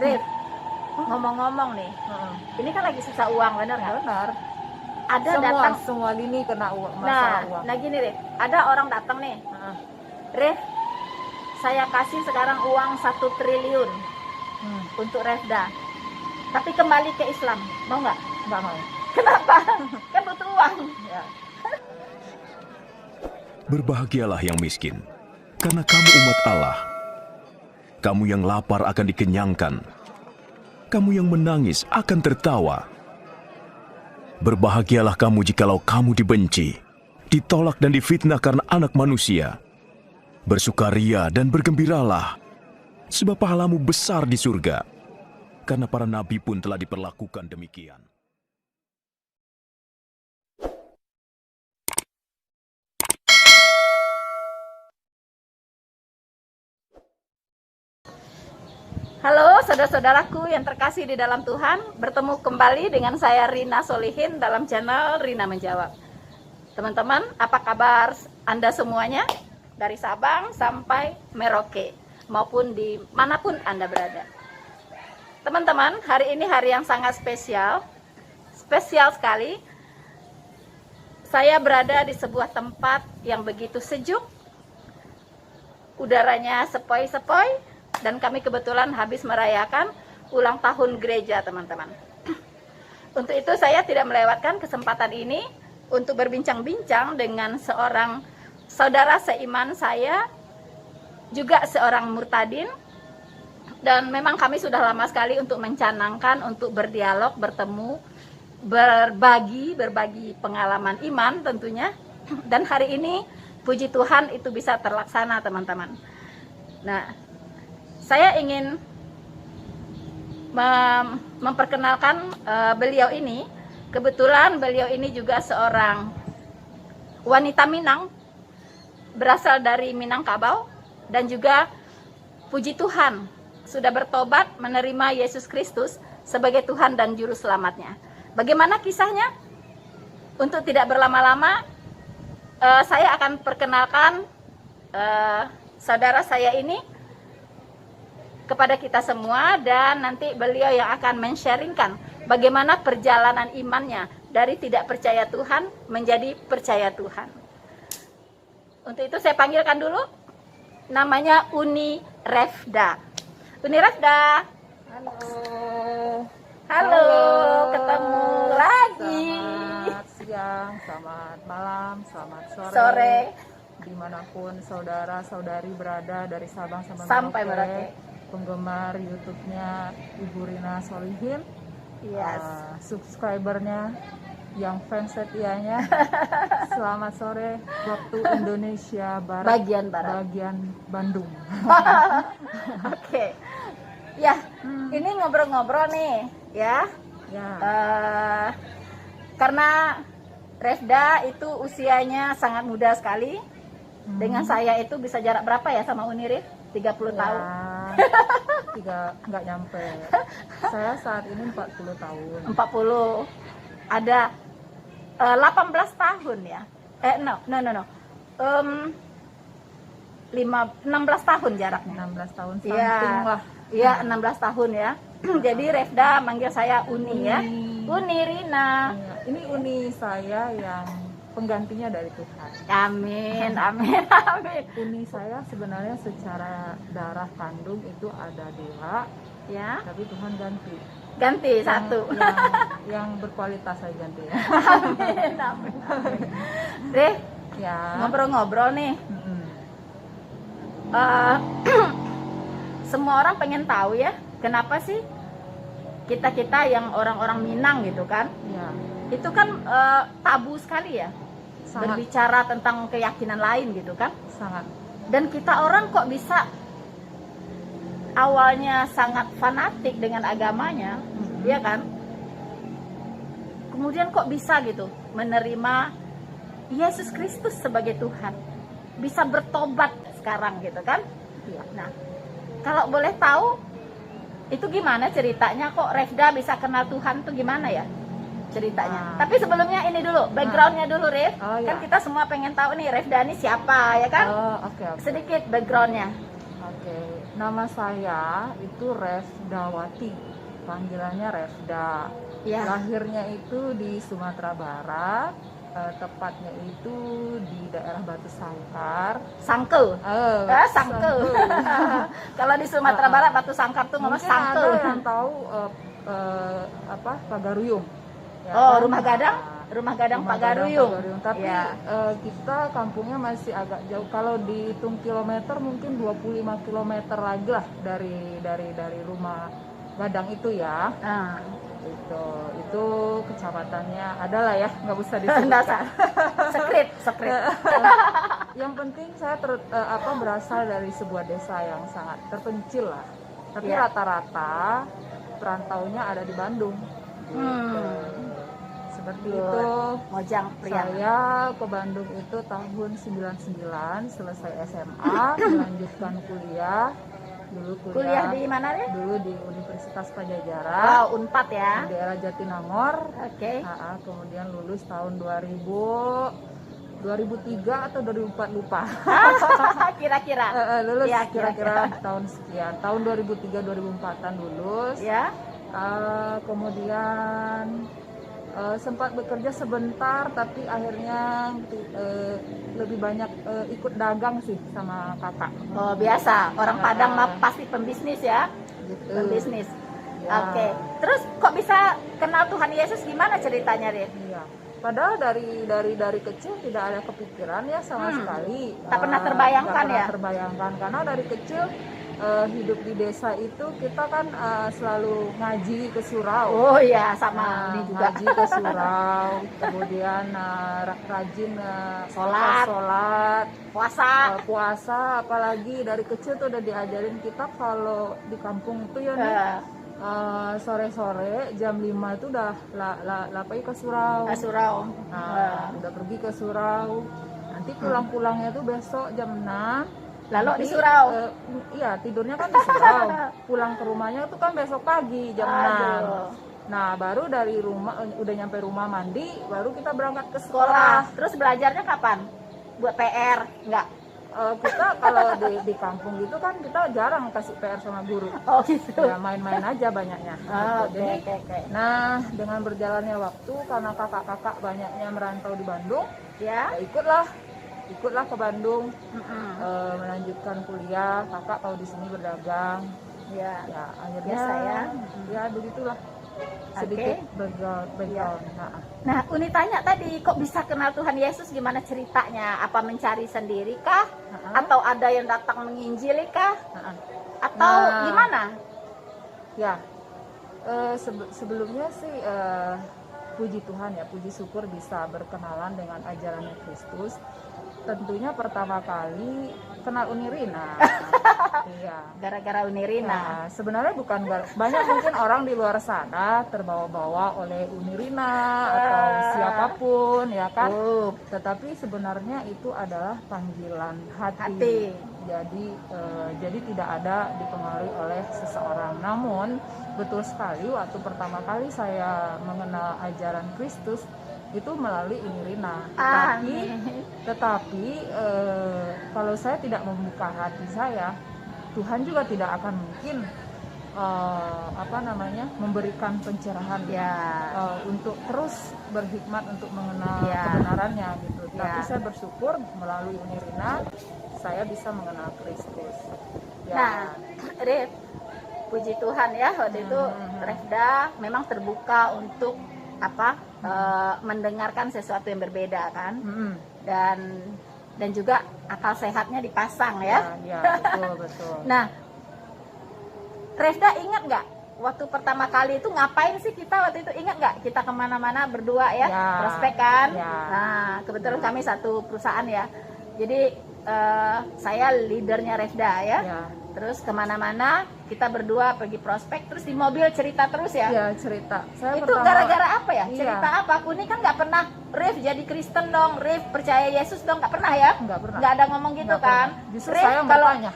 Rif, ngomong-ngomong nih, ini kan lagi susah uang, bener nggak? Benar. Ada datang, Semua lini kena uang, masalah uang. nah gini Rif, ada orang datang nih, Rif, saya kasih sekarang uang 1 triliun untuk Refda, tapi kembali ke Islam, mau nggak? Nggak mau. Kenapa? Kan butuh uang. Ya. Berbahagialah yang miskin, karena kamu umat Allah. Kamu yang lapar akan dikenyangkan. Kamu yang menangis akan tertawa. Berbahagialah kamu jikalau kamu dibenci, ditolak dan difitnah karena anak manusia. Bersukaria dan bergembiralah, sebab pahalamu besar di surga. Karena para nabi pun telah diperlakukan demikian. Halo saudara-saudaraku yang terkasih di dalam Tuhan, bertemu kembali dengan saya Rina Solihin dalam channel Rina Menjawab. Teman-teman, apa kabar Anda semuanya? Dari Sabang sampai Merauke, maupun di manapun Anda berada. Teman-teman, hari ini hari yang sangat spesial sekali. Saya berada di sebuah tempat yang begitu sejuk, udaranya sepoi-sepoi, dan kami kebetulan habis merayakan ulang tahun gereja, teman-teman. Untuk itu saya tidak melewatkan kesempatan ini untuk berbincang-bincang dengan seorang saudara seiman saya, juga seorang murtadin. Dan memang kami sudah lama sekali untuk mencanangkan, untuk berdialog, bertemu, berbagi pengalaman iman tentunya. Dan hari ini puji Tuhan itu bisa terlaksana, teman-teman. Nah, saya ingin memperkenalkan beliau ini. Kebetulan beliau ini juga seorang wanita Minang, berasal dari Minangkabau, dan juga puji Tuhan sudah bertobat menerima Yesus Kristus sebagai Tuhan dan Juru Selamatnya. Bagaimana kisahnya? Untuk tidak berlama-lama, saya akan perkenalkan saudara saya ini kepada kita semua, dan nanti beliau yang akan men-sharingkan bagaimana perjalanan imannya dari tidak percaya Tuhan menjadi percaya Tuhan. Untuk itu saya panggilkan dulu, namanya Uni Refda. Uni Refda. Halo. Halo, ketemu lagi. Selamat siang, selamat malam, selamat Sore. Dimanapun saudara-saudari berada dari Sabang Sampai Merauke. Penggemar YouTube-nya Ibu Rina Solihin, Yes. Subscribernya, yang fans setianya. Selamat sore waktu Indonesia Barat, Bagian Barat. bagian Bandung. Oke. Ya, ini ngobrol-ngobrol nih, ya. Ya. Karena Refda itu usianya sangat muda sekali. Dengan saya itu bisa jarak berapa ya sama Uni Rif? 30 tahun. Nggak nyampe. Saya saat ini 40 tahun. 40. Ada 18 tahun ya. No. 16 tahun jaraknya. 16 tahun Iya. something lah. Iya, 16 tahun ya. Jadi Refda manggil saya Uni ya. Uni Rina. Iya. Ini Uni saya yang penggantinya dari Tuhan. Amin, amin, amin. Uni saya sebenarnya secara darah kandung itu ada 2, Ya, tapi Tuhan ganti. ganti satu. Yang berkualitas saya ganti ya. Amin, amin, amin. Rif, Ya. ngobrol-ngobrol nih. Mm-mm. Semua orang pengen tahu ya, kenapa sih kita yang orang-orang Minang gitu kan, Ya. itu kan tabu sekali ya, Sangat. berbicara tentang keyakinan lain gitu kan. Sangat. Dan kita orang kok bisa awalnya sangat fanatik dengan agamanya, ya kan? Kemudian kok bisa gitu menerima Yesus Kristus sebagai Tuhan, bisa bertobat sekarang gitu kan? Ya. Nah, kalau boleh tahu itu gimana ceritanya, kok Refda bisa kenal Tuhan tuh gimana ya ceritanya? Tapi sebelumnya ini dulu, backgroundnya dulu Ref. Oh, Kan iya. kita semua pengen tahu nih Refda ini siapa ya kan? Oh, oke. Sedikit backgroundnya. Oke. Nama saya itu Refdawati, panggilannya Refda. Ya. Lahirnya itu di Sumatera Barat, tepatnya itu di daerah Batu Sangkar. Sangke. Sangke. Kalau di Sumatera Barat Batu Sangkar tuh ngomong Mungkin sangke. ada yang tahu Pagaruyung. Ya Oh, kan? Rumah Gadang? Rumah Gadang Pagaruyung. Tapi Ya. kita kampungnya masih agak jauh. Kalau dihitung kilometer mungkin 25 kilometer lagi lah dari rumah Gadang itu ya. Ah. Itu kecamatannya adalah ya, nggak usah Nggak disebutkan. usah. Skrip. Yang penting saya berasal dari sebuah desa yang sangat terpencil lah. Tapi Ya. rata-rata perantaunya ada di Bandung. Gitu. Seperti itu. Mojang Priang. Saya ke Bandung itu tahun 99, selesai SMA, melanjutkan kuliah. Dulu Kuliah di mana deh? Dulu di Universitas Pajajaran. Wow, Unpad ya. Di daerah Jatinangor. Oke. Kemudian lulus tahun 2003 atau 2004 lupa. Kira-kira. Lulus Ya, kira-kira tahun sekian. Tahun 2003-2004an lulus. Ya. Kemudian sempat bekerja sebentar, tapi akhirnya lebih banyak ikut dagang sih sama kakak. Oh, biasa. Orang Padang mah pasti pembisnis ya. Gitu. Pembisnis. Ya. Oke. Terus kok bisa kenal Tuhan Yesus, gimana ceritanya, Rin? Iya. Padahal dari kecil tidak ada kepikiran ya sama sekali. Tak pernah terbayangkan Nggak pernah ya? terbayangkan, karena dari kecil hidup di desa itu kita kan selalu ngaji ke surau. Oh iya, sama ini juga. Ngaji ke surau, kemudian rajin Sholat. Puasa. puasa, apalagi dari kecil tuh udah diajarin kita kalau di kampung itu ya nih, sore-sore jam 5 itu udah pergi ke surau. Surau. Udah pergi ke surau. Nanti pulang-pulangnya tuh besok jam 6. Lalu Tapi, di surau. Iya, tidurnya kan di surau. Pulang ke rumahnya tuh kan besok pagi jam 6. Aduh. Nah, baru dari rumah udah nyampe rumah mandi, baru kita berangkat ke Sekolah. sekolah. Terus belajarnya kapan? Buat PR? Enggak. Kita kalau di kampung gitu kan kita jarang kasih PR sama guru. Oh gitu. Ya main-main aja banyaknya. Gitu. Jadi, Oke. nah dengan berjalannya waktu karena kakak-kakak banyaknya merantau di Bandung, Ya. ya ikutlah ke Bandung, melanjutkan kuliah. Kakak tahu di sini berdagang. Ya. Ya akhirnya Biasa ya. Ya begitulah sedikit background. Nah, Uni tanya tadi, kok bisa kenal Tuhan Yesus, gimana ceritanya? Apa mencari sendiri kah? Atau ada yang datang menginjili kah? Atau Nah. gimana? Ya, sebelumnya sih puji Tuhan ya, puji syukur bisa berkenalan dengan ajarannya Kristus. Tentunya pertama kali kenal Uni Rina. Iya. Gara-gara Uni Rina. Nah, sebenarnya bukan banyak mungkin orang di luar sana terbawa-bawa oleh Uni Rina atau siapapun ya kan. Tetapi sebenarnya itu adalah panggilan hati. Jadi tidak ada dipengaruhi oleh seseorang. Namun betul sekali waktu pertama kali saya mengenal ajaran Kristus itu melalui Uni Rina. Tetapi kalau saya tidak membuka hati saya, Tuhan juga tidak akan mungkin memberikan pencerahan untuk terus berhikmat untuk mengenal kebenarannya gitu. Tapi saya bersyukur melalui Uni Rina saya bisa mengenal Kristus. Nah, Rif, puji Tuhan ya, waktu itu Refda memang terbuka untuk mendengarkan sesuatu yang berbeda kan, dan juga akal sehatnya dipasang ya. Ya, betul. Nah, Refda ingat nggak waktu pertama kali itu ngapain sih kita waktu itu, ingat nggak kita kemana-mana berdua ya, prospek kan? Nah, kebetulan kami satu perusahaan ya, jadi saya leadernya Refda ya. Terus kemana-mana kita berdua pergi prospek, terus di mobil cerita terus ya. Iya, cerita. Itu gara-gara apa ya? Cerita apa? Aku ini kan nggak pernah, Rif jadi Kristen dong, Rif percaya Yesus dong, nggak pernah ya? Nggak pernah. Nggak ada ngomong gitu kan? Justru Rif, saya bertanya.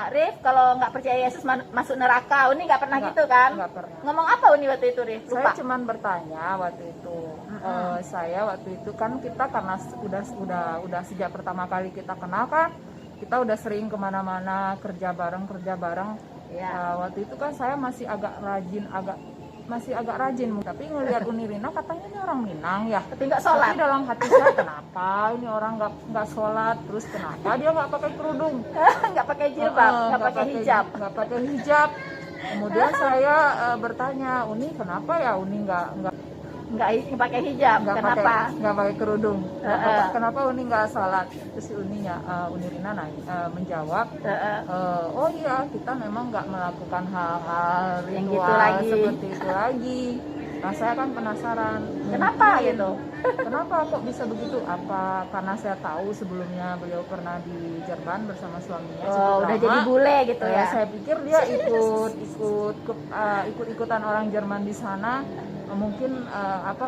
Rif kalau nggak percaya Yesus masuk neraka, Uni nggak pernah gitu kan? Nggak pernah. Ngomong apa Uni waktu itu, Rif? Lupa. Saya cuman bertanya waktu itu. Saya waktu itu kan kita karena udah sejak pertama kali kita kenal kan, kita udah sering kemana-mana kerja bareng. Ya. Waktu itu kan saya masih agak rajin, tapi ngelihat Unirina katanya ini orang Minang ya. Tapi nggak sholat. Tapi dalam hati saya, kenapa ini orang nggak sholat, terus kenapa dia nggak pakai kerudung, Nggak pakai jilbab, nggak pakai hijab. nggak pakai hijab. Kemudian saya bertanya, Uni kenapa ya Uni nggak pakai hijab. Kenapa? nggak pakai kerudung? Kenapa Uni nggak sholat? Terus Unirina menjawab, oh iya kita memang nggak melakukan hal-hal Yang ritual gitu lagi. seperti itu lagi. Nah saya kan penasaran, Kenapa mungkin, gitu? kenapa kok bisa begitu? Apa karena saya tahu sebelumnya beliau pernah di Jerman bersama suaminya cukup Oh, udah lama. jadi bule gitu ya. Saya pikir dia ikut-ikutan orang Jerman di sana, mungkin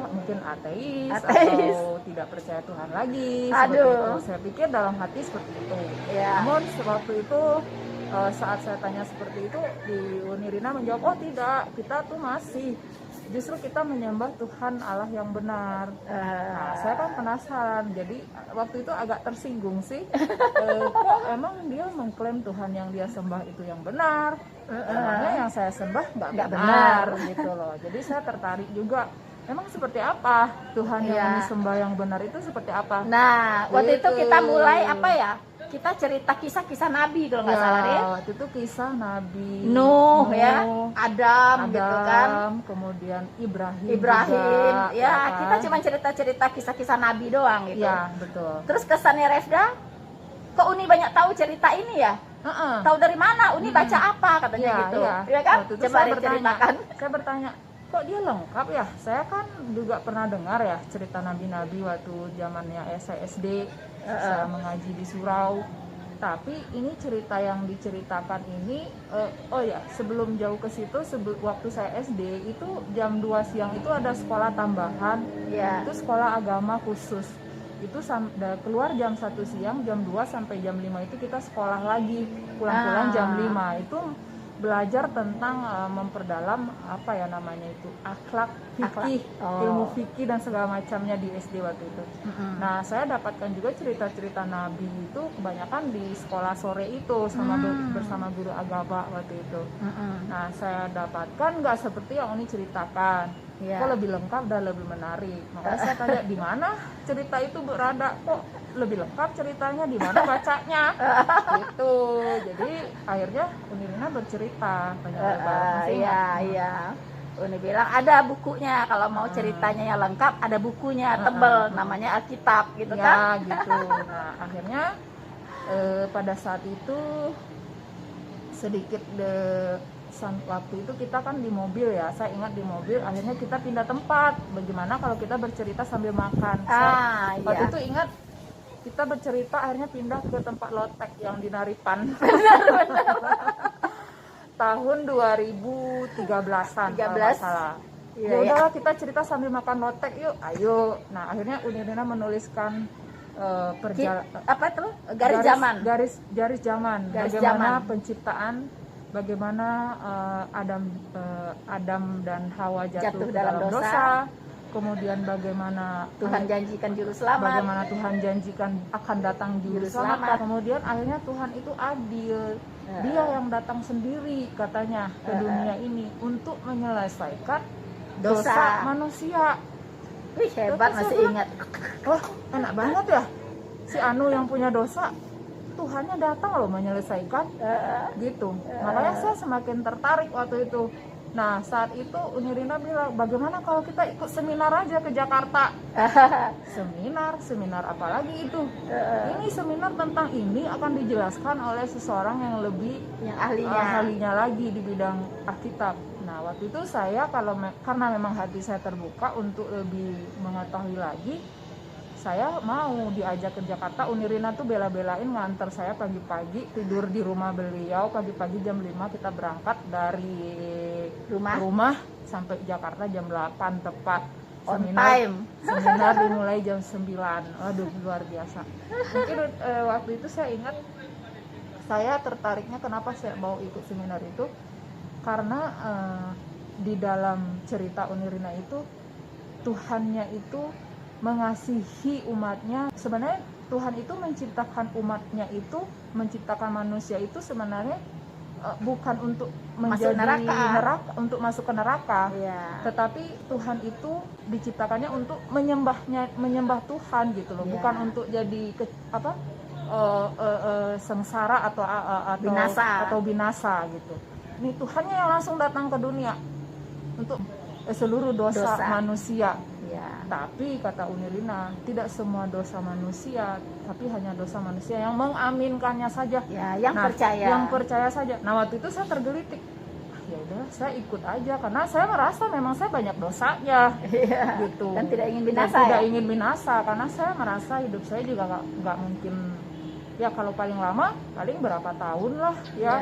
mungkin ateis atau tidak percaya Tuhan lagi. Seperti Aduh. itu. Saya pikir dalam hati seperti itu. Ya. Namun waktu itu saat saya tanya seperti itu, di Unirina menjawab, oh tidak, kita tuh justru kita menyembah Tuhan Allah yang benar. Nah, saya kan penasaran, jadi waktu itu agak tersinggung sih. Kok emang dia mengklaim Tuhan yang dia sembah itu yang benar? Emangnya yang saya sembah nggak benar gitu loh. Jadi saya tertarik juga. Memang seperti apa Tuhan yang disembah yang benar itu seperti apa? Nah, waktu itu Gitu. kita mulai apa ya? Kita cerita kisah-kisah Nabi kalau nggak salah ya. Waktu itu kisah Nabi Nuh ya, Adam gitu kan. Kemudian Ibrahim Ibrahim, juga, ya kan? kita cuma cerita-cerita kisah-kisah Nabi doang gitu. Ya betul. Terus kesannya Refda, kok Uni banyak tahu cerita ini ya? Tahu dari mana? Uni baca apa katanya gitu, ya kan? Waktu itu Coba saya ceritakan. Saya bertanya, kok dia lengkap ya? Saya kan juga pernah dengar ya cerita nabi-nabi waktu zamannya saya SD, saya mengaji di surau. Tapi ini cerita yang diceritakan ini, sebelum jauh ke situ, waktu saya SD itu jam 2 siang itu ada sekolah tambahan, itu sekolah agama khusus. Itu keluar jam 1 siang, jam 2 sampai jam 5 itu kita sekolah lagi, pulang-pulang jam 5 itu belajar tentang memperdalam akhlak, fikih, ilmu fikih dan segala macamnya di SD waktu itu. Nah, saya dapatkan juga cerita-cerita Nabi itu kebanyakan di sekolah sore itu bersama guru agama waktu itu. Nah, saya dapatkan nggak seperti yang Uni ceritakan. Kok lebih lengkap dan lebih menarik. Makanya saya tanya di mana cerita itu berada, kok lebih lengkap ceritanya, di mana bacanya gitu. Jadi akhirnya Unirina bercerita Iya. Uni bilang ada bukunya, kalau mau ceritanya yang lengkap ada bukunya tebel, namanya Alkitab gitu kan. Gitu. Nah, akhirnya pada saat itu sedikit waktu itu kita kan di mobil ya, saya ingat di mobil, akhirnya kita pindah tempat. Bagaimana kalau kita bercerita sambil makan? Waktu itu ingat kita bercerita akhirnya pindah ke tempat lotek yang di Naripan. Tahun 2013-an kalau nggak salah. Ya udahlah kita cerita sambil makan lotek yuk, ayo. Nah akhirnya Unirina menuliskan garis zaman. Bagaimana penciptaan, bagaimana Adam dan Hawa jatuh dalam dosa. Kemudian bagaimana Tuhan janjikan juru selamat. Bagaimana Tuhan janjikan akan datang juru selamat. Kemudian akhirnya Tuhan itu adil. Dia yang datang sendiri katanya ke dunia ini untuk menyelesaikan dosa manusia. Wih, hebat, masih ingat. Wah, enak banget ya. Si Anu yang punya dosa, Tuhannya datang loh menyelesaikan. Gitu. Makanya saya semakin tertarik waktu itu. Nah, saat itu Unirina bilang, bagaimana kalau kita ikut seminar aja ke Jakarta? Seminar apa lagi itu? Ini seminar tentang ini akan dijelaskan oleh seseorang yang lebih ahlinya lagi di bidang Alkitab. Nah, waktu itu saya karena memang hati saya terbuka untuk lebih mengetahui lagi, saya mau diajak ke Jakarta. Unirina tuh bela-belain nganter saya pagi-pagi, tidur di rumah beliau. Pagi-pagi jam 5 kita berangkat dari rumah sampai Jakarta jam 8 tepat. Seminar dimulai jam 9. Waduh, luar biasa. Mungkin waktu itu saya ingat, saya tertariknya kenapa saya mau ikut seminar itu, karena di dalam cerita Unirina itu Tuhannya itu mengasihi umatnya. Sebenarnya Tuhan itu menciptakan umatnya itu, menciptakan manusia itu sebenarnya bukan untuk menjadi neraka, untuk masuk ke neraka. Iya. Tetapi Tuhan itu diciptakannya untuk menyembah Tuhan gitu loh, Iya. bukan untuk jadi sengsara atau binasa gitu. Ini Tuhannya yang langsung datang ke dunia untuk seluruh dosa manusia. Iya. Tapi kata Unirina, tidak semua dosa manusia, tapi hanya dosa manusia yang mengaminkannya saja. Ya, yang percaya. Yang percaya saja. Nah, waktu itu saya tergelitik. Ya udah, saya ikut aja karena saya merasa memang saya banyak dosanya. Iya. Gitu. Dan tidak ingin binasa. Dan tidak ingin binasa karena saya merasa hidup saya juga nggak mungkin. Ya kalau paling lama paling berapa tahun lah ya.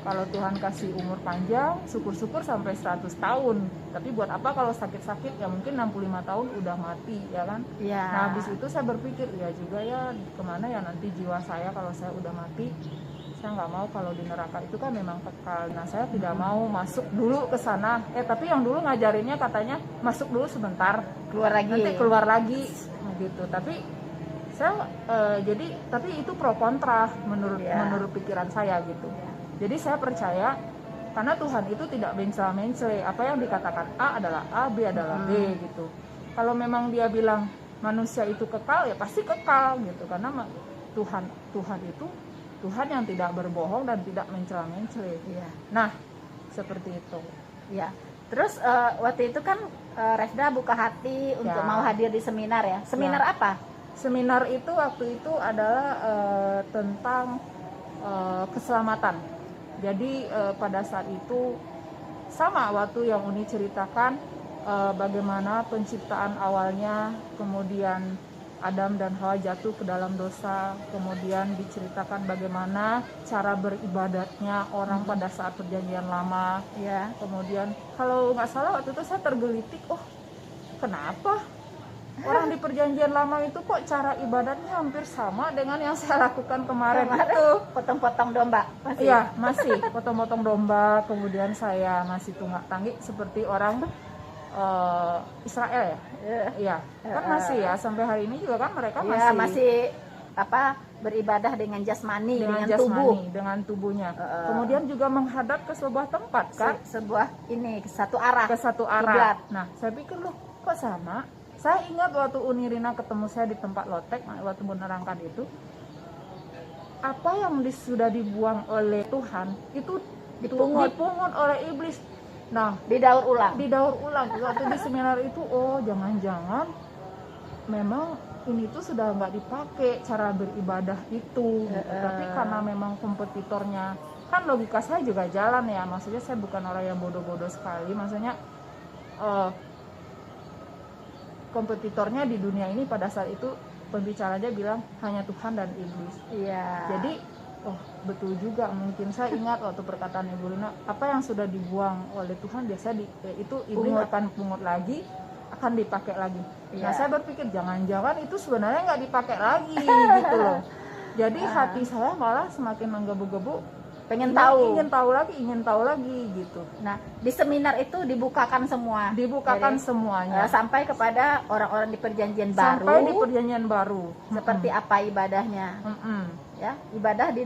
Kalau Tuhan kasih umur panjang, syukur-syukur sampai 100 tahun. Tapi buat apa kalau sakit-sakit ya mungkin 65 tahun udah mati ya kan. Ya. Nah habis itu saya berpikir ya juga ya kemana ya nanti jiwa saya kalau saya udah mati. Saya nggak mau kalau di neraka itu kan memang kekal. Nah saya tidak mau masuk dulu ke sana. Tapi yang dulu ngajarinnya katanya masuk dulu sebentar, keluar lagi. Nanti keluar lagi gitu. Tapi saya tapi itu pro kontra menurut pikiran saya gitu. Jadi saya percaya karena Tuhan itu tidak mencela-mencela, apa yang dikatakan A adalah A, B adalah B gitu. Kalau memang dia bilang manusia itu kekal ya pasti kekal gitu karena Tuhan itu Tuhan yang tidak berbohong dan tidak mencela-mencela. Iya. Nah, seperti itu. Ya. Terus waktu itu kan Resda buka hati untuk mau hadir di seminar ya. Seminar apa? Seminar itu waktu itu adalah tentang keselamatan. Jadi pada saat itu sama waktu yang Uni ceritakan bagaimana penciptaan awalnya, kemudian Adam dan Hawa jatuh ke dalam dosa, kemudian diceritakan bagaimana cara beribadatnya orang pada saat perjanjian lama. Ya. Kemudian kalau nggak salah waktu itu saya tergelitik, kenapa orang di perjanjian lama itu kok cara ibadatnya hampir sama dengan yang saya lakukan kemarin itu. Potong-potong domba masih? Iya, masih potong-potong domba, kemudian saya masih tunggak tanduk seperti orang Israel ya. Iya, kan masih ya sampai hari ini juga kan mereka masih beribadah dengan jasmani, dengan tubuh, dengan tubuhnya. Kemudian juga menghadap ke sebuah tempat kan, satu arah. Ke satu arah. Kiblat. Nah, saya pikir loh, kok sama? Saya ingat waktu Unirina ketemu saya di tempat lotek waktu menerangkan itu, apa yang sudah dibuang oleh Tuhan itu dipungut oleh iblis. Nah, didaur ulang. Waktu di seminar itu, jangan-jangan memang ini tuh sudah nggak dipakai cara beribadah itu. Tapi karena memang kompetitornya, kan logika saya juga jalan ya. Maksudnya saya bukan orang yang bodoh-bodoh sekali. Maksudnya kompetitornya di dunia ini pada saat itu pembicaranya bilang hanya Tuhan dan iblis. Iya. Jadi betul juga, mungkin saya ingat waktu perkataan Ibu Lina, apa yang sudah dibuang oleh Tuhan biasanya itu iblis akan pungut lagi, akan dipakai lagi. Nah saya berpikir jangan-jangan itu sebenarnya nggak dipakai lagi gitu loh. Jadi hati saya malah semakin menggebu-gebu, ingin tahu lagi gitu. Nah di seminar itu dibukakan semua. Semuanya sampai kepada orang-orang di perjanjian baru. Seperti apa ibadahnya? Ya, ibadah di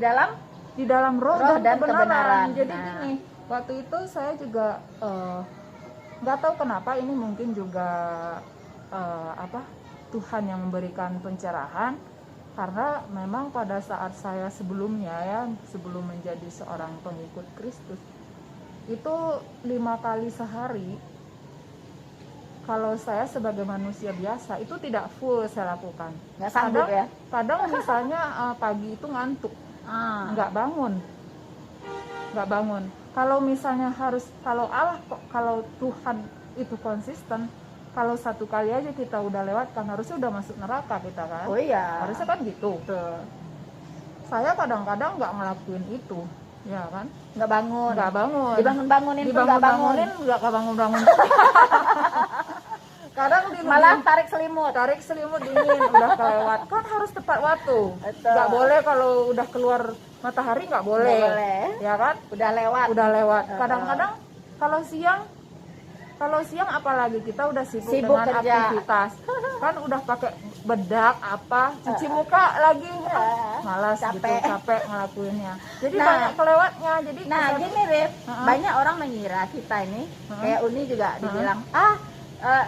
dalam roh dan kebenaran. Jadi gini, waktu itu saya juga nggak tahu kenapa ini mungkin juga Tuhan yang memberikan pencerahan, karena memang pada saat saya sebelum menjadi seorang pengikut Kristus itu 5 kali sehari, kalau saya sebagai manusia biasa itu tidak full saya lakukan. Nggak sanggup ya? Kadang misalnya pagi itu ngantuk, nggak bangun. Kalau misalnya kalau Tuhan itu konsisten, kalau 1 kali aja kita udah lewat kan harusnya udah masuk neraka kita kan? Oh iya. Harusnya kan gitu. Saya kadang-kadang nggak ngelakuin itu, ya kan? Nggak bangun. Dibangun-bangunin nggak kebangun-bangun. Kadang malah tarik selimut dingin, udah kelewat. Kan harus tepat waktu. Nggak boleh kalau udah keluar matahari, nggak boleh. Ya kan? Udah lewat. Kadang-kadang kalau siang apalagi kita udah sibuk dengan kerja. aktivitas. Kan udah pakai bedak apa, cuci muka lagi, malas capek. gitu, capek ngelakuinnya. Jadi Nah. banyak kelewatnya. Jadi Nah, kesan- gini Rif, Heeh. banyak orang mengira kita ini, kayak Uni juga dibilang,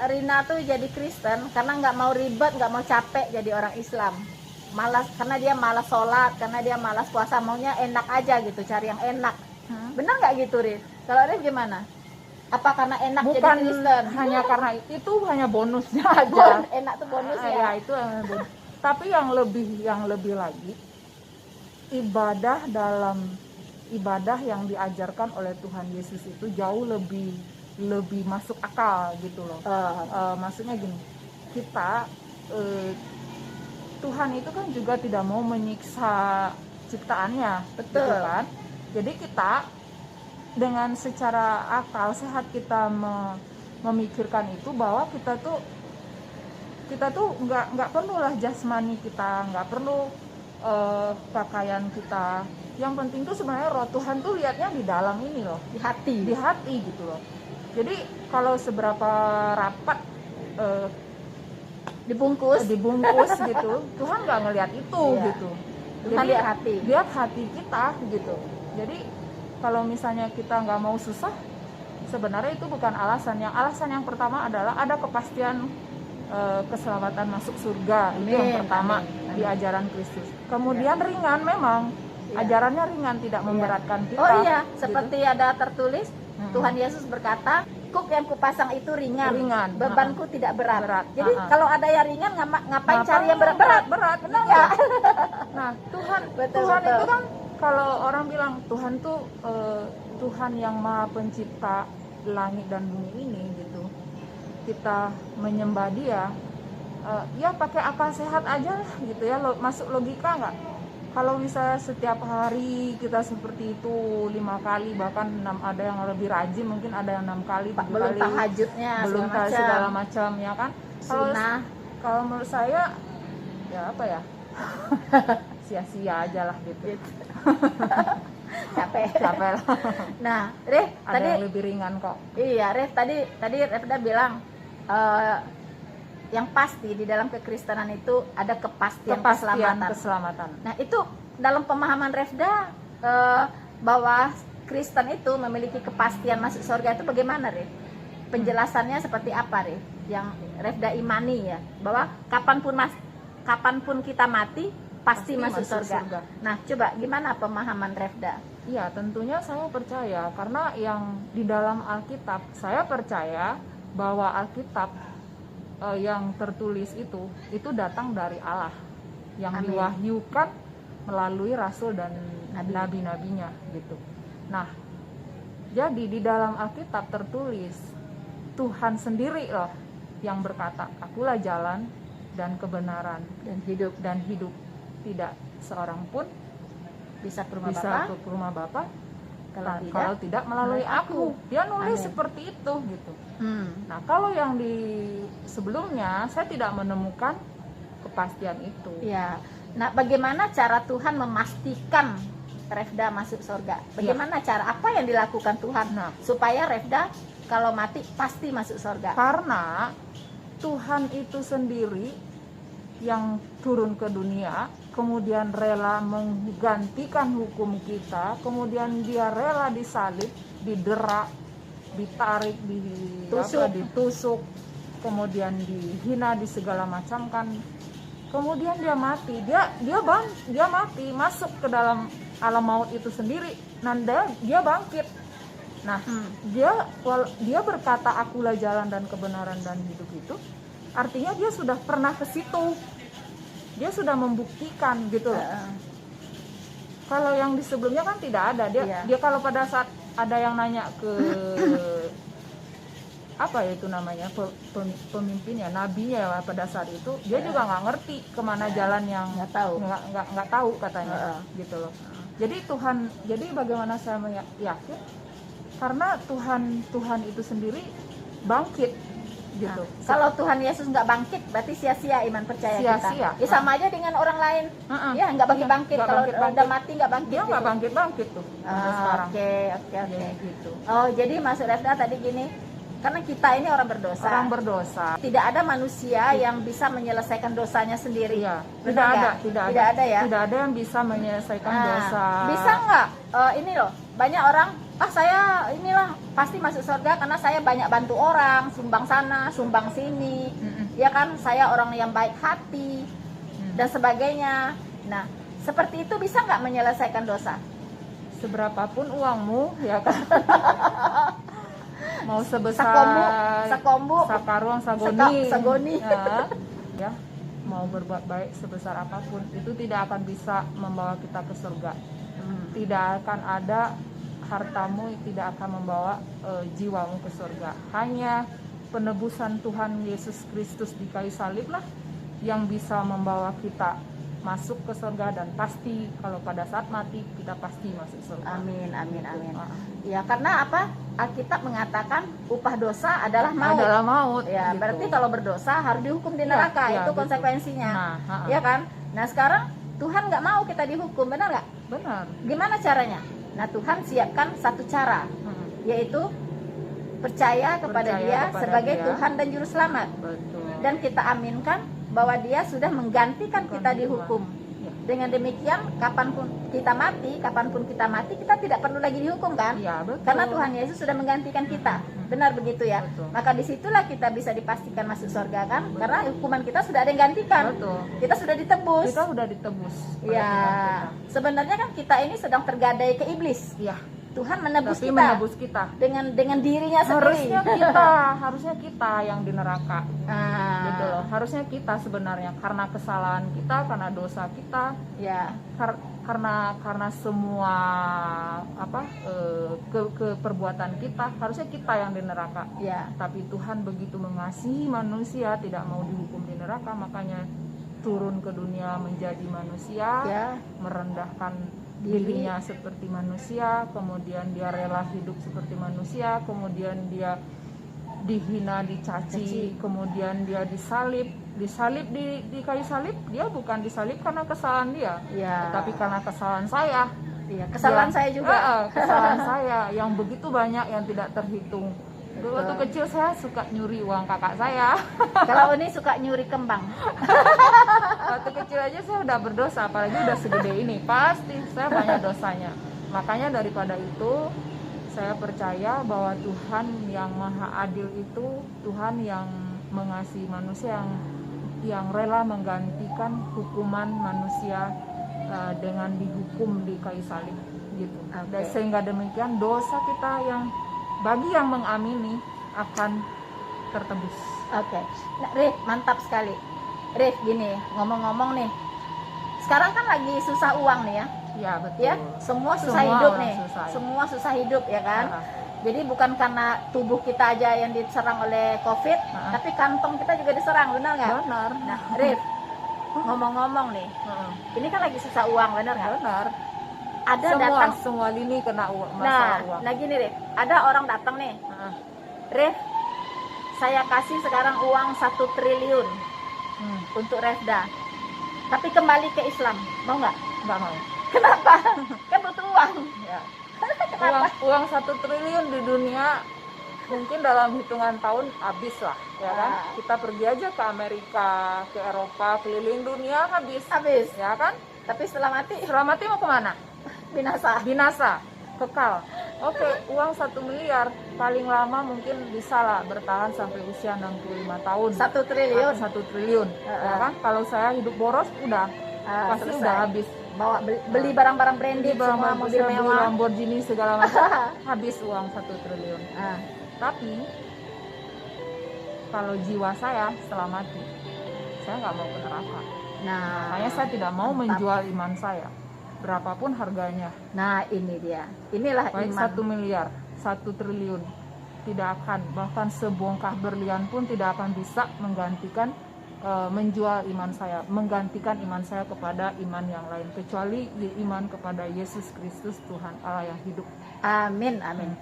Rina tuh jadi Kristen karena nggak mau ribet, nggak mau capek jadi orang Islam. Malas, karena dia malas sholat, karena dia malas puasa, maunya enak aja gitu, cari yang enak. Benar nggak gitu, Rif? Kalau Rif gimana? Apa karena enak jadi bukan Kristen? hanya karena itu hanya bonusnya aja. Enak tuh bonus Ya ya. itu yang bonus. Tapi yang lebih lagi, ibadah yang diajarkan oleh Tuhan Yesus itu jauh lebih masuk akal gitu loh. Maksudnya gini, kita Tuhan itu kan juga tidak mau menyiksa ciptaannya, Betul. gitu kan? Jadi kita dengan secara akal sehat kita memikirkan itu bahwa kita tuh nggak perlulah jasmani kita, nggak perlu pakaian kita. Yang penting tuh sebenarnya roh Tuhan tuh lihatnya di dalam ini loh, Di hati. di hati gitu loh. Jadi kalau seberapa rapat Dibungkus. dibungkus gitu, Tuhan nggak ngelihat itu Iya. gitu. Tuhan lihat hati. Lihat hati kita gitu. Jadi kalau misalnya kita nggak mau susah, sebenarnya itu bukan alasan. Alasan yang pertama adalah ada kepastian keselamatan masuk surga. Itu yang Amin, pertama amin. di ajaran Kristus. Kemudian ringan memang, Iya. ajarannya ringan, tidak memberatkan kita. Oh iya, gitu. seperti ada tertulis, Tuhan Yesus berkata, kuk yang kupasang itu ringan, Ringan. bebanku tidak berat. Berat. Jadi kalau ada yang ringan, ngapain cari yang berat-berat? Berat, Benar betul. nggak? Nah, Tuhan Betul, Tuhan betul. itu kan kalau orang bilang Tuhan tuh Tuhan yang Maha Pencipta langit dan bumi ini gitu. Kita menyembah Dia, ya pakai akal sehat aja lah gitu ya, masuk logika nggak? Kalau bisa setiap hari kita seperti itu 5 kali, bahkan ada yang lebih rajin, mungkin ada yang 6 kali, 7 Belum kali, tahajudnya, belum segala macam. segala macam ya kan. Sunnah. Kalau menurut saya ya apa ya, sia-sia aja lah gitu. Capek. Capek lah. Nah, Reh, Ada tadi yang lebih ringan kok. iya, Reh, tadi Refda bilang yang pasti di dalam kekristenan itu ada kepastian keselamatan. keselamatan. Nah, itu dalam pemahaman Refda bahwa Kristen itu memiliki kepastian masuk surga itu bagaimana, Ref? Penjelasannya seperti apa, Ref? Yang Refda imani ya, bahwa kapanpun kita mati pasti masuk surga. Nah, coba gimana pemahaman Refda? Iya, tentunya saya percaya karena yang di dalam Alkitab, saya percaya bahwa Alkitab yang tertulis itu datang dari Allah yang Amin. diwahyukan melalui rasul dan nabi-nabinya gitu. Nah, jadi di dalam Alkitab tertulis Tuhan sendiri loh yang berkata, "Akulah jalan dan kebenaran dan hidup. Tidak seorang pun Bisa ke rumah bisa Bapa ke rumah Bapa kalau tidak melalui aku." Dia nulis Amin. seperti itu gitu. Hmm. Nah, kalau yang di sebelumnya saya tidak menemukan kepastian itu. Ya. Nah, bagaimana cara Tuhan memastikan Refda masuk surga? Bagaimana cara, apa yang dilakukan Tuhan Nah. supaya Refda kalau mati pasti masuk surga? Karena Tuhan itu sendiri yang turun ke dunia, kemudian rela menggantikan hukum kita, kemudian dia rela disalib, didera, ditarik, ditusuk, kemudian dihina, di segala macam kan. Kemudian dia mati, dia mati, masuk ke dalam alam maut itu sendiri, dan dia bangkit. Nah, dia berkata, "Akulah jalan dan kebenaran dan hidup," itu artinya dia sudah pernah ke situ, dia sudah membuktikan gitu loh. Kalau yang di sebelumnya kan tidak ada. Dia kalau pada saat ada yang nanya ke apa ya itu namanya, pemimpinnya, nabinya ya, pada saat itu dia juga nggak ngerti kemana jalan yang nggak tahu katanya gitu loh. Jadi bagaimana saya yakin? Karena Tuhan itu sendiri bangkit gitu. Nah, kalau Tuhan Yesus nggak bangkit, berarti sia-sia iman percaya Sia-sia. kita. Ya sama aja dengan orang lain. Ya nggak bangkit-bangkit. Nggak Kalau bangkit-bangkit. udah mati nggak bangkit. Dia nggak bangkit tuh sampai sekarang. Oke. Gitu. Oh, jadi maksud Refda tadi gini, Karena kita ini orang berdosa. Orang berdosa. Tidak ada manusia yang bisa menyelesaikan dosanya sendiri. Iya, Benar nggak? tidak ada ya. Tidak ada yang bisa menyelesaikan Nah, dosa. bisa nggak? Ini loh, banyak orang, saya inilah pasti masuk surga karena saya banyak bantu orang, sumbang sana, sumbang sini, ya kan? Saya orang yang baik hati dan sebagainya. Nah, seperti itu bisa nggak menyelesaikan dosa? Seberapapun uangmu, ya kan? Mau sebesar sakombu, sakaruang sagoni, sagoni. Ya, mau berbuat baik sebesar apapun itu tidak akan bisa membawa kita ke surga. Tidak akan ada hartamu, tidak akan membawa jiwamu ke surga. Hanya penebusan Tuhan Yesus Kristus di kayu salib lah yang bisa membawa kita masuk ke surga, dan pasti kalau pada saat mati kita pasti masuk surga. Amin, amin, amin. Ya, karena apa? Alkitab mengatakan upah dosa adalah maut. Adalah maut. Ya, gitu. berarti kalau berdosa harus dihukum di neraka, Ya, itu gitu. konsekuensinya. Nah, Ya kan? Nah, sekarang Tuhan nggak mau kita dihukum, benar nggak? benar. Gimana caranya? Nah, Tuhan siapkan satu cara, yaitu percaya kepada Dia sebagai Dia. Tuhan dan Juru Selamat. Betul. Dan kita aminkan bahwa Dia sudah menggantikan kita dihukum. Ya. Dengan demikian, kapanpun kita mati, kita tidak perlu lagi dihukum kan? Ya, betul. Karena Tuhan Yesus sudah menggantikan kita. Benar begitu ya? Betul. Maka disitulah kita bisa dipastikan masuk surga kan? Karena hukuman kita sudah ada yang gantikan. Betul. Kita sudah ditebus. Kita udah ditebus. oleh Ya, Tuhan sebenarnya kan kita ini sedang tergadai ke iblis. kita. Ya, Tuhan menebus tapi kita menebus kita. dengan dirinya sendiri. Harusnya kita yang di neraka. Gitu loh. Harusnya kita sebenarnya karena kesalahan kita, karena dosa kita, Ya, karena semua perbuatan kita, harusnya kita yang di neraka. ya. Tapi Tuhan begitu mengasihi manusia, tidak mau dihukum di neraka, makanya turun ke dunia menjadi manusia, Ya. merendahkan Diri. dirinya seperti manusia, kemudian dia rela hidup seperti manusia, kemudian dia dihina, dicaci, kemudian dia disalib di kayu salib. Dia bukan disalib karena kesalahan dia, Ya. tapi karena kesalahan saya. Iya, kesalahan Ya. saya juga. Kesalahan saya yang begitu banyak yang tidak terhitung. Dulu waktu kecil saya suka nyuri uang kakak saya. Kalau ini suka nyuri kembang. Waktu kecil aja saya udah berdosa, apalagi udah segede ini, pasti saya banyak dosanya. Makanya daripada itu saya percaya bahwa Tuhan yang maha adil itu Tuhan yang mengasihi manusia, yang rela menggantikan hukuman manusia dengan dihukum di kayu salib gitu. Dan sehingga demikian dosa kita yang bagi yang mengamini akan tertebus. Oke. Nah, Rif, mantap sekali. Rif, gini, ngomong-ngomong nih. Sekarang kan lagi susah uang nih ya. Ya, betul. Ya, semua susah Semua hidup orang nih. susah. Semua susah hidup ya kan. Ya. Jadi bukan karena tubuh kita aja yang diserang oleh COVID, tapi kantong kita juga diserang, benar nggak? Benar. Nah, Rif, ngomong-ngomong nih, ini kan lagi susah uang, benar nggak? Benar. Ada datang. Semua lini kena masalah uang. Nah gini Rif, ada orang datang nih, Rif, saya kasih sekarang uang 1 triliun untuk Refda, tapi kembali ke Islam, mau nggak? Nggak mau. Kenapa? Kan butuh uang. Ya. Kenapa? Uang 1 triliun di dunia mungkin dalam hitungan tahun habis lah, ya kan? Nah. Kita pergi aja ke Amerika, ke Eropa, keliling dunia habis, ya kan? Tapi setelah mati Setelah mati mau kemana? Binasa, kekal. Oke, uang 1 miliar paling lama mungkin bisa lah bertahan sampai usia 65 tahun. 1 triliun. 1 triliun, ya kan? Kalau saya hidup boros udah pasti selesai. udah habis. Bawa beli barang-barang branded, semua mobil beli mewah. Lamborghini segala macam, habis uang 1 triliun. Tapi kalau jiwa saya setelah mati, saya nggak mau ke neraka. Nah, Makanya saya tidak mau menjual iman saya, berapapun harganya. nah ini dia. Inilah Baik iman. 1 miliar, 1 triliun, tidak akan, bahkan sebongkah berlian pun tidak akan bisa menggantikan menjual iman saya, menggantikan iman saya kepada iman yang lain, kecuali iman kepada Yesus Kristus Tuhan Allah yang hidup. Amin, amin.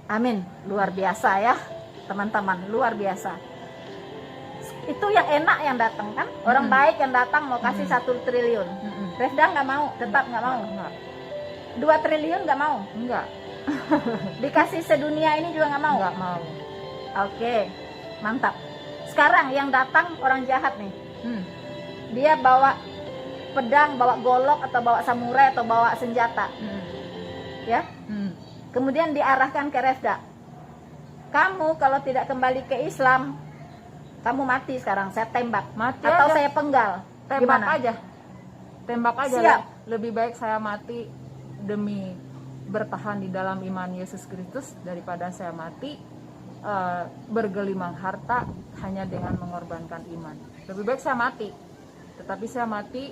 Amin. Luar biasa ya, teman-teman, luar biasa. Itu yang enak yang datang kan, orang baik yang datang mau kasih 1 triliun. Refda nggak mau, tetap nggak mau. Enggak. 2 triliun nggak mau. Enggak. Dikasih sedunia ini juga nggak mau. Enggak mau. Oke, mantap. Sekarang yang datang orang jahat nih, Hmm. dia bawa pedang, bawa golok, atau bawa samurai, atau bawa senjata, Hmm. ya. Hmm. Kemudian diarahkan ke Refda. Kamu kalau tidak kembali ke Islam, kamu mati sekarang. Saya tembak, Mati atau aja. saya penggal. Tembak Gimana? aja. Tembak aja. Siap. Lebih baik saya mati demi bertahan di dalam iman Yesus Kristus daripada saya mati bergelimang harta hanya dengan mengorbankan iman. Lebih baik saya mati, tetapi saya mati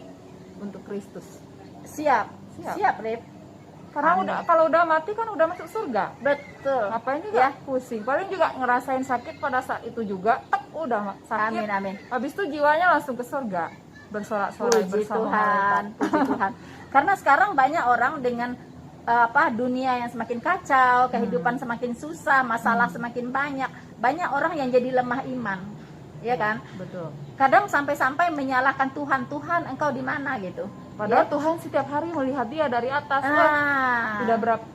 untuk Kristus. Siap, Siap. siap, Rip. Karena Amin. kalau udah mati kan udah masuk surga. Betul. Ngapain juga Ya. pusing? Paling juga ngerasain sakit pada saat itu juga. Udah sakit. Amin, amin. Habis itu jiwanya langsung ke surga, bersorak-sorai Puji bersama Tuhan, malaikat. puji Tuhan. Karena sekarang banyak orang dengan dunia yang semakin kacau, kehidupan semakin susah, masalah semakin banyak. Banyak orang yang jadi lemah iman, ya kan? Betul. Kadang sampai-sampai menyalahkan Tuhan, Tuhan engkau di mana gitu. Padahal Ya. Tuhan setiap hari melihat dia dari atas. Wah, Ah, tidak berapa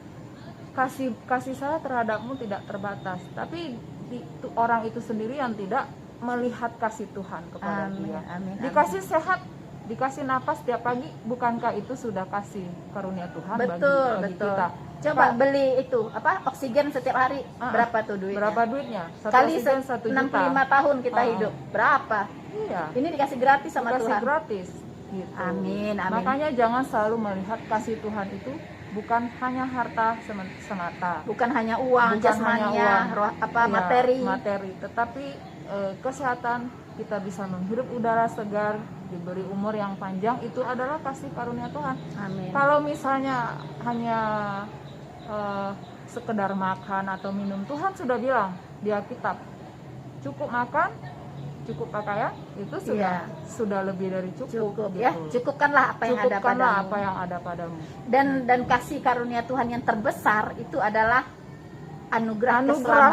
kasih saya terhadapmu tidak terbatas. Tapi orang itu sendiri yang tidak melihat kasih Tuhan kepada Amin, dia. amin, Dikasih sehat, dikasih napas setiap pagi, bukankah itu sudah kasih karunia Tuhan betul, bagi betul. kita? Coba Pak, beli itu oksigen setiap hari, berapa tuh duitnya? berapa duitnya? Satu Kali oksigen 1 juta. 65 tahun kita Ah. hidup, berapa? Iya. Ini dikasih gratis sama Dikasih Tuhan. gratis. Gitu. Amin, amin. Makanya jangan selalu melihat kasih Tuhan itu bukan hanya harta semata. Bukan hanya uang, Bukan jasmania, hanya uang. roh, Iya, materi. tetapi kesehatan, kita bisa menghirup udara segar, diberi umur yang panjang, itu adalah kasih karunia Tuhan. Amin. Kalau misalnya hanya sekedar makan atau minum, Tuhan sudah bilang di Alkitab, cukup makan, cukup pakaian, itu sudah lebih dari cukup. Cukup ya, cukupkanlah apa yang ada Cukupkanlah padamu. apa yang ada padamu. Dan kasih karunia Tuhan yang terbesar itu adalah anugerah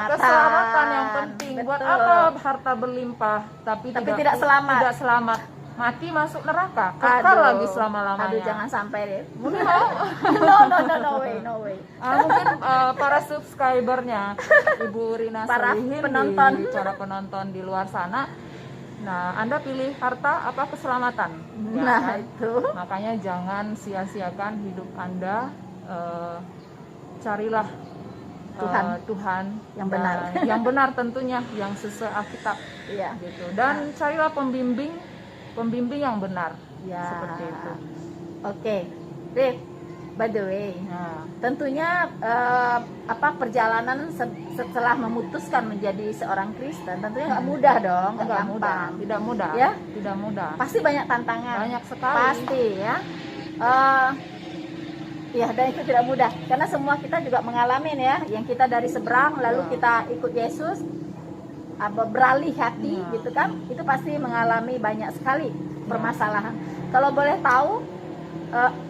keselamatan yang penting. Betul. Buat apa harta berlimpah tapi tidak selamat. Tidak selamat. Mati masuk neraka, kekal lagi selama-lamanya. Aduh, jangan sampai deh. Mungkin mau No way. mungkin para subscribernya Ibu Rina Para Solihin, para penonton di luar sana. Nah, Anda pilih harta apa keselamatan? Ya Nah, kan? itu. Makanya jangan sia-siakan hidup Anda. Carilah Tuhan yang benar. yang benar tentunya, yang sesuai Alkitab. Iya. Gitu. Dan carilah pembimbing yang benar. Ya. Seperti itu. Oke. Rif, by the way, Nah, tentunya perjalanan setelah memutuskan menjadi seorang Kristen tentunya nggak mudah dong, nggak enggak mudah, gampang. tidak mudah, Ya? tidak mudah. Pasti banyak tantangan. Banyak sekali. Pasti ya. Ya, dan itu tidak mudah karena semua kita juga mengalami ya, yang kita dari seberang lalu kita ikut Yesus, beralih hati gitu kan, itu pasti mengalami banyak sekali permasalahan. Kalau boleh tahu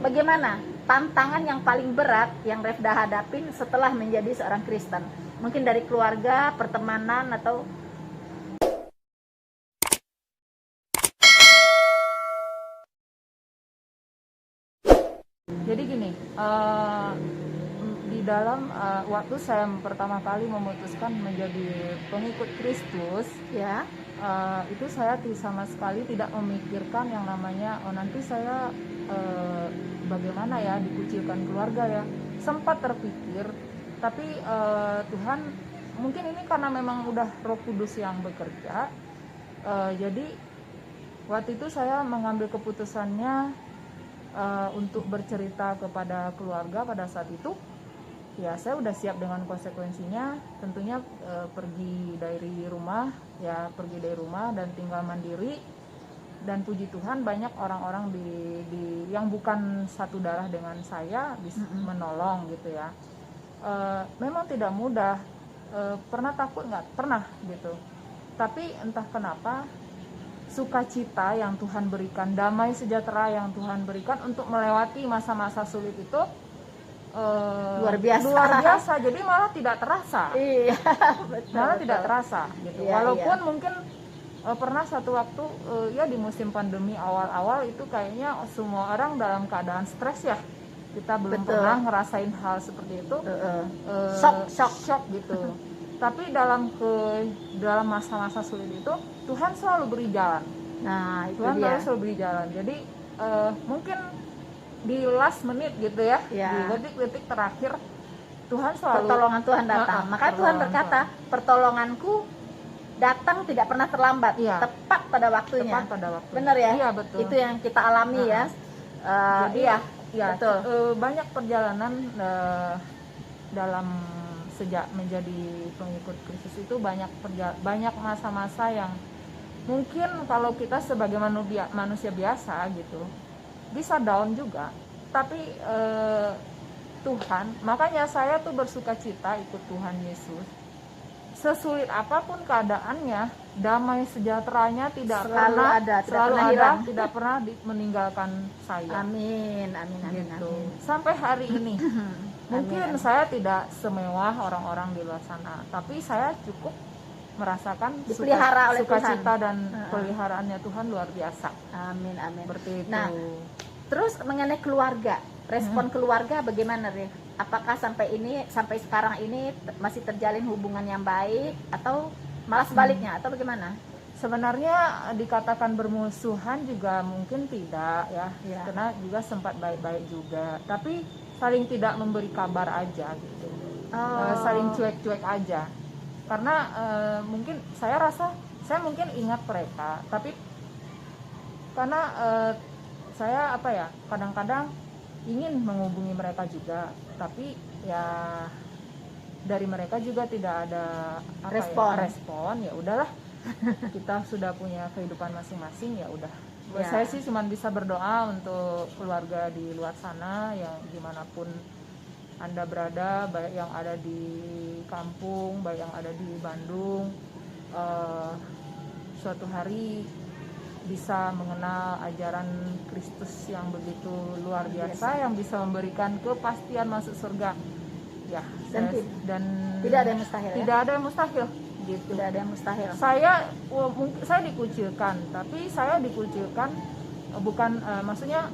bagaimana tantangan yang paling berat yang Refda hadapin setelah menjadi seorang Kristen? Mungkin dari keluarga, pertemanan, atau Jadi gini, di dalam waktu saya pertama kali memutuskan menjadi pengikut Kristus, ya, itu saya sama sekali tidak memikirkan yang namanya nanti saya bagaimana ya dikucilkan keluarga ya. Sempat terpikir, tapi Tuhan mungkin ini karena memang udah Roh Kudus yang bekerja, jadi waktu itu saya mengambil keputusannya untuk bercerita kepada keluarga pada saat itu. Ya, saya udah siap dengan konsekuensinya, tentunya pergi dari rumah dan tinggal mandiri. Dan puji Tuhan banyak orang-orang di yang bukan satu darah dengan saya bisa menolong gitu ya. Memang tidak mudah. Pernah takut nggak? Pernah gitu. Tapi entah kenapa sukacita yang Tuhan berikan, damai sejahtera yang Tuhan berikan untuk melewati masa-masa sulit itu luar biasa. Jadi malah tidak terasa. Iya, betul. Malah tidak terasa gitu. Iya, Walaupun iya. mungkin pernah satu waktu ya di musim pandemi awal-awal itu kayaknya semua orang dalam keadaan stres ya. Kita belum Betul. pernah ngerasain hal seperti itu. Shock. Shock gitu. Tapi dalam masa-masa sulit itu Tuhan selalu beri jalan. Nah, itu Tuhan dia. selalu beri jalan. Jadi mungkin di last menit gitu ya, Ya. di detik-detik terakhir Tuhan selalu Pertolongan Tuhan datang. Makanya Tuhan pertolongan berkata, pertolonganku datang tidak pernah terlambat, Iya. tepat pada waktunya. tepat pada waktu. Benar ya? Iya, betul. Itu yang kita alami ya. Jadi Iya, ya, betul. banyak perjalanan dalam sejak menjadi pengikut Kristus itu banyak masa-masa yang mungkin kalau kita sebagai manusia biasa gitu bisa down juga, tapi Tuhan, makanya saya tuh bersuka cita ikut Tuhan Yesus. Sesulit apapun keadaannya, damai sejahteranya tidak Selalu pernah ada, tidak selalu pernah ada, hilang. tidak pernah meninggalkan saya. Amin, amin, amin, Gitu. amin. Sampai hari ini. Mungkin Amin. saya tidak semewah orang-orang di luar sana, tapi saya cukup merasakan Dipelihara oleh sukacita Tuhan. dan peliharaannya Tuhan luar biasa. Amin, amin. Seperti itu. Nah, terus mengenai keluarga, respon keluarga bagaimana, Rif? Apakah sampai sekarang ini masih terjalin hubungan yang baik atau malah sebaliknya atau bagaimana? Sebenarnya dikatakan bermusuhan juga mungkin tidak ya, Ya. karena juga sempat baik-baik juga. Tapi saling tidak memberi kabar aja gitu, saling cuek-cuek aja. Karena mungkin saya rasa saya mungkin ingat mereka, tapi karena saya kadang-kadang ingin menghubungi mereka juga, tapi ya dari mereka juga tidak ada respon. Ya udahlah, kita sudah punya kehidupan masing-masing, ya udah. Ya. Saya sih cuma bisa berdoa untuk keluarga di luar sana yang dimanapun Anda berada, baik yang ada di kampung, baik yang ada di Bandung, suatu hari bisa mengenal ajaran Kristus yang begitu luar biasa, yang bisa memberikan kepastian masuk surga. Ya, dan tidak ada yang mustahil. Tidak ada yang mustahil, gitu. Tidak ada yang mustahil. Saya dikucilkan, tapi saya dikucilkan bukan maksudnya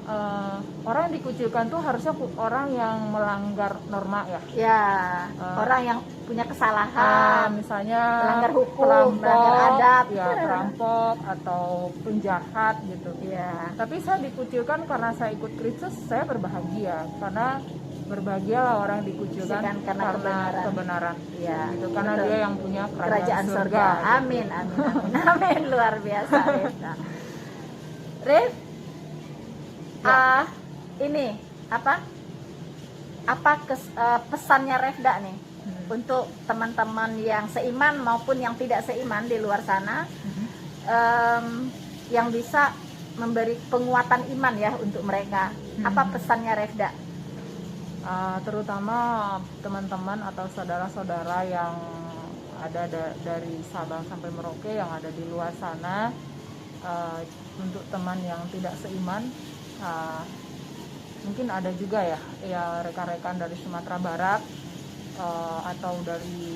orang yang dikucilkan tuh harusnya orang yang melanggar norma ya. Ya, orang yang punya kesalahan, misalnya melanggar hukum, melanggar adat, ya perampok atau penjahat gitu. Ya. Tapi saya dikucilkan karena saya ikut Kristus, saya berbahagia karena berbahagialah orang dikucilkan karena kebenaran. Ya, gitu, karena betul. dia yang punya kerajaan surga. Amin, amin, amin. Amin, luar biasa, Rif. Rif, ini apa pesannya Refda nih untuk teman-teman yang seiman maupun yang tidak seiman di luar sana, yang bisa memberi penguatan iman ya untuk mereka. Apa pesannya Refda? Terutama teman-teman atau saudara-saudara yang ada dari Sabang sampai Merauke yang ada di luar sana, untuk teman yang tidak seiman, mungkin ada juga ya rekan-rekan dari Sumatera Barat, atau dari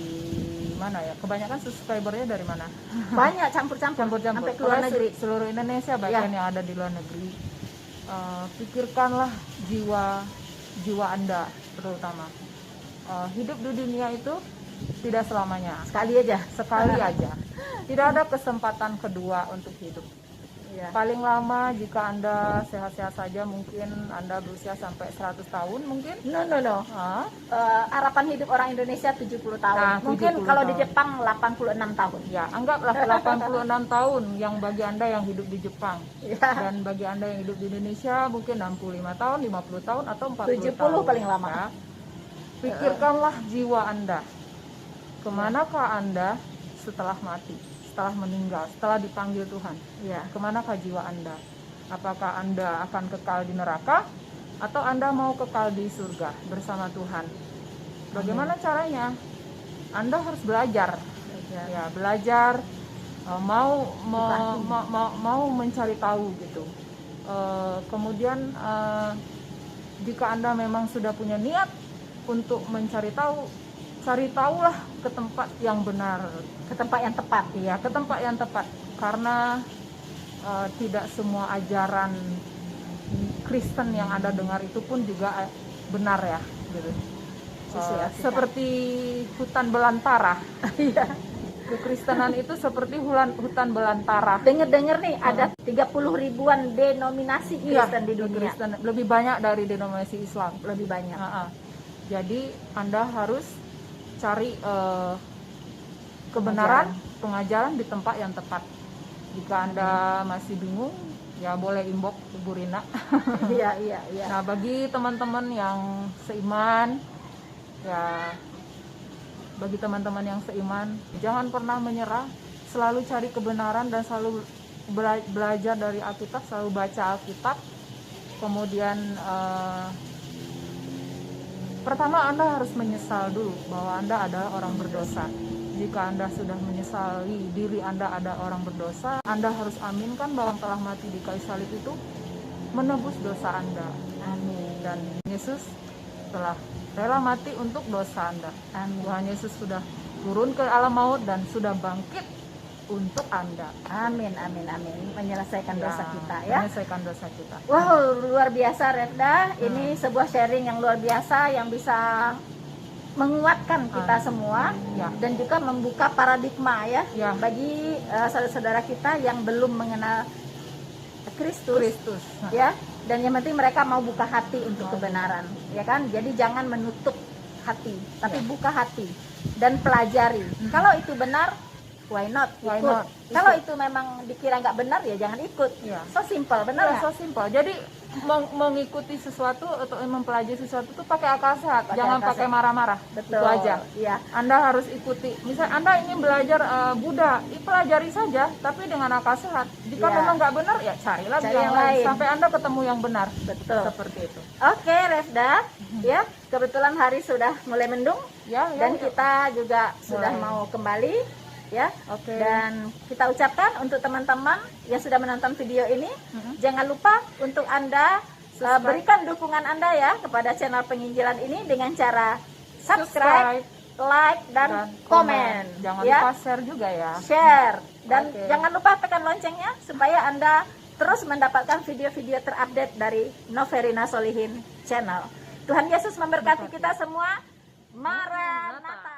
mana ya, kebanyakan subscribernya dari mana? Banyak campur-campur sampai ke luar negeri, seluruh Indonesia bahkan yang ada di luar negeri. Pikirkanlah jiwa Anda terutama. Hidup di dunia itu tidak selamanya, sekali aja. Tidak ada kesempatan kedua untuk hidup. Ya. Paling lama jika Anda sehat-sehat saja mungkin Anda berusia sampai 100 tahun mungkin. No. Harapan hidup orang Indonesia 70 tahun. Nah, mungkin 70 kalau tahun. di Jepang 86 tahun. Ya, anggaplah 86 tahun yang bagi Anda yang hidup di Jepang. Ya. Dan bagi Anda yang hidup di Indonesia mungkin 65 tahun, 50 tahun atau 40 70 tahun. paling lama. Ya. Pikirkanlah jiwa Anda. Kemanakah Anda setelah mati? Setelah meninggal, setelah dipanggil Tuhan, Ya. kemanakah jiwa Anda? Apakah Anda akan kekal di neraka atau Anda mau kekal di surga bersama Tuhan? Bagaimana caranya? Anda harus belajar, ya belajar, mau mencari tahu gitu. Kemudian jika Anda memang sudah punya niat untuk mencari tahu, cari tahulah ke tempat yang benar, Ke tempat yang tepat. iya, ke tempat yang tepat, karena tidak semua ajaran Kristen yang Anda dengar itu pun juga benar ya, gitu. Sisi Afrika. seperti hutan belantara. Iya. Kekristenan itu seperti hutan belantara. Dengar-dengar nih ada 30 ribuan denominasi Kristen di dunia. Kristen lebih banyak dari denominasi Islam. Lebih banyak. Jadi Anda harus cari kebenaran, pengajaran di tempat yang tepat. Jika Anda masih bingung, ya boleh inbox Bu Rina. Iya. Nah, bagi teman-teman yang seiman, ya bagi teman-teman yang seiman, jangan pernah menyerah, selalu cari kebenaran dan selalu belajar dari Alkitab, selalu baca Alkitab. Kemudian pertama Anda harus menyesal dulu bahwa Anda adalah orang berdosa. Jika Anda sudah menyesali diri Anda ada orang berdosa, Anda harus aminkan bahwa yang telah mati di kayu salib itu menebus dosa Anda. Amin. Dan Yesus telah rela mati untuk dosa Anda. Amin. Tuhan Yesus sudah turun ke alam maut dan sudah bangkit untuk Anda. Amin. Menyelesaikan dosa kita ya. Menyelesaikan dosa kita. Wow, luar biasa Refda. Ini sebuah sharing yang luar biasa yang bisa menguatkan kita semua Ya. dan juga membuka paradigma ya, Ya. bagi saudara-saudara kita yang belum mengenal Kristus. Ya, dan yang penting mereka mau buka hati untuk kebenaran, ya kan? Jadi jangan menutup hati, tapi buka hati dan pelajari. Kalau itu benar, why not? Why Ikut. not? Kalau itu memang dikira nggak benar, ya jangan ikut. Ya. So simple, benar Ya, nggak? so simple. Jadi mengikuti sesuatu atau mempelajari sesuatu itu pakai akal sehat, Pakai jangan akal pakai sehat. marah-marah. Betul. Itu aja. Iya. Anda harus ikuti. Misal Anda ingin belajar Buddha, pelajari saja, tapi dengan akal sehat. Jika Ya. memang nggak benar, ya carilah Cari yang yang lain lain. sampai Anda ketemu yang benar. Betul. Seperti itu. Oke, Refda, ya kebetulan hari sudah mulai mendung Ya, dan kita juga sudah Mulai. mau kembali, ya. Oke. Dan kita ucapkan untuk teman-teman yang sudah menonton video ini, jangan lupa untuk Anda berikan dukungan Anda ya kepada channel penginjilan ini dengan cara subscribe, like dan komen. Jangan ya. lupa share juga ya. Share dan Oke. jangan lupa tekan loncengnya supaya Anda terus mendapatkan video-video terupdate dari Noverina Solihin channel. Tuhan Yesus memberkati kita semua. Maranatha.